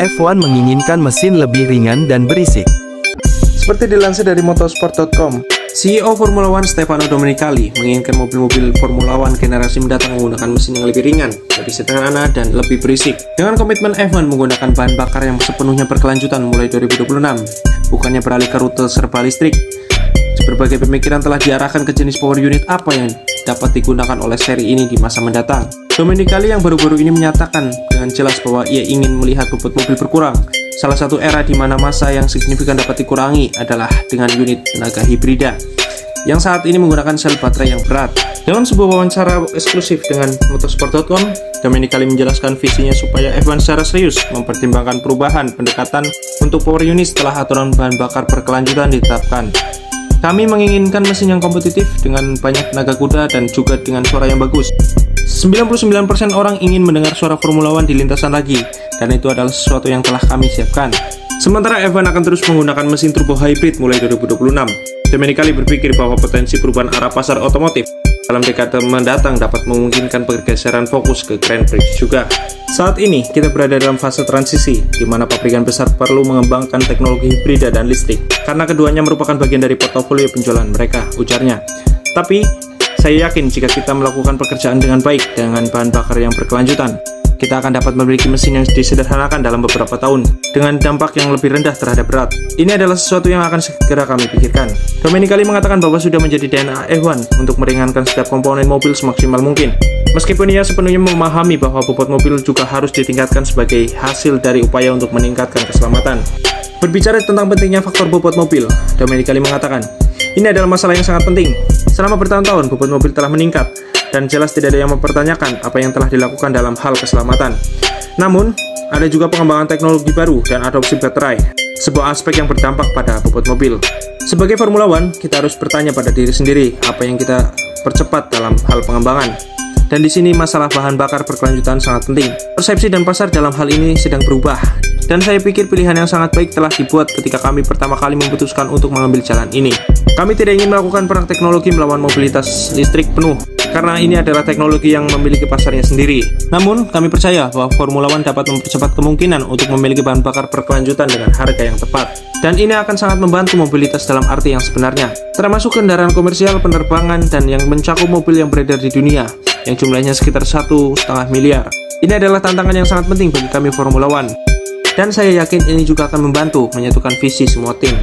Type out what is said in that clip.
F1 menginginkan mesin lebih ringan dan berisik. Seperti dilansir dari motorsport.com, CEO Formula One Stefano Domenicali menginginkan mobil-mobil Formula One generasi mendatang menggunakan mesin yang lebih ringan, lebih sederhana, dan lebih berisik. Dengan komitmen F1 menggunakan bahan bakar yang sepenuhnya berkelanjutan mulai 2026, bukannya beralih ke rute serba listrik. Berbagai pemikiran telah diarahkan ke jenis power unit apa yang dapat digunakan oleh seri ini di masa mendatang. Domenicali yang baru-baru ini menyatakan dengan jelas bahwa ia ingin melihat bobot mobil berkurang. Salah satu era di mana massa yang signifikan dapat dikurangi adalah dengan unit tenaga hibrida yang saat ini menggunakan sel baterai yang berat. Dalam sebuah wawancara eksklusif dengan motorsport.com, Domenicali menjelaskan visinya supaya F1 secara serius mempertimbangkan perubahan pendekatan untuk power unit setelah aturan bahan bakar berkelanjutan ditetapkan. Kami menginginkan mesin yang kompetitif dengan banyak tenaga kuda dan juga dengan suara yang bagus. 99% orang ingin mendengar suara Formula One di lintasan lagi, dan itu adalah sesuatu yang telah kami siapkan. Sementara F1 akan terus menggunakan mesin turbo hybrid mulai 2026. Domenicali berpikir bahwa potensi perubahan arah pasar otomotif dalam dekade mendatang dapat memungkinkan pergeseran fokus ke Grand Prix juga. Saat ini, kita berada dalam fase transisi, di mana pabrikan besar perlu mengembangkan teknologi hibrida dan listrik, karena keduanya merupakan bagian dari portofolio penjualan mereka, ujarnya. Tapi, saya yakin jika kita melakukan pekerjaan dengan baik dengan bahan bakar yang berkelanjutan, kita akan dapat memiliki mesin yang disederhanakan dalam beberapa tahun, dengan dampak yang lebih rendah terhadap berat. Ini adalah sesuatu yang akan segera kami pikirkan. Domenicali mengatakan bahwa sudah menjadi DNA F1 untuk meringankan setiap komponen mobil semaksimal mungkin. Meskipun ia sepenuhnya memahami bahwa bobot mobil juga harus ditingkatkan sebagai hasil dari upaya untuk meningkatkan keselamatan. Berbicara tentang pentingnya faktor bobot mobil, Domenicali mengatakan, ini adalah masalah yang sangat penting. Selama bertahun-tahun, bobot mobil telah meningkat, dan jelas tidak ada yang mempertanyakan apa yang telah dilakukan dalam hal keselamatan. Namun, ada juga pengembangan teknologi baru dan adopsi baterai, sebuah aspek yang berdampak pada bobot mobil. Sebagai Formula One, kita harus bertanya pada diri sendiri apa yang kita percepat dalam hal pengembangan. Dan di sini masalah bahan bakar berkelanjutan sangat penting. Persepsi dan pasar dalam hal ini sedang berubah. Dan saya pikir pilihan yang sangat baik telah dibuat ketika kami pertama kali memutuskan untuk mengambil jalan ini. Kami tidak ingin melakukan perang teknologi melawan mobilitas listrik penuh, karena ini adalah teknologi yang memiliki pasarnya sendiri. Namun, kami percaya bahwa Formula One dapat mempercepat kemungkinan untuk memiliki bahan bakar berkelanjutan dengan harga yang tepat. Dan ini akan sangat membantu mobilitas dalam arti yang sebenarnya, termasuk kendaraan komersial, penerbangan, dan yang mencakup mobil yang beredar di dunia, yang jumlahnya sekitar 1,5 miliar. Ini adalah tantangan yang sangat penting bagi kami Formula One. Dan saya yakin ini juga akan membantu menyatukan visi semua tim.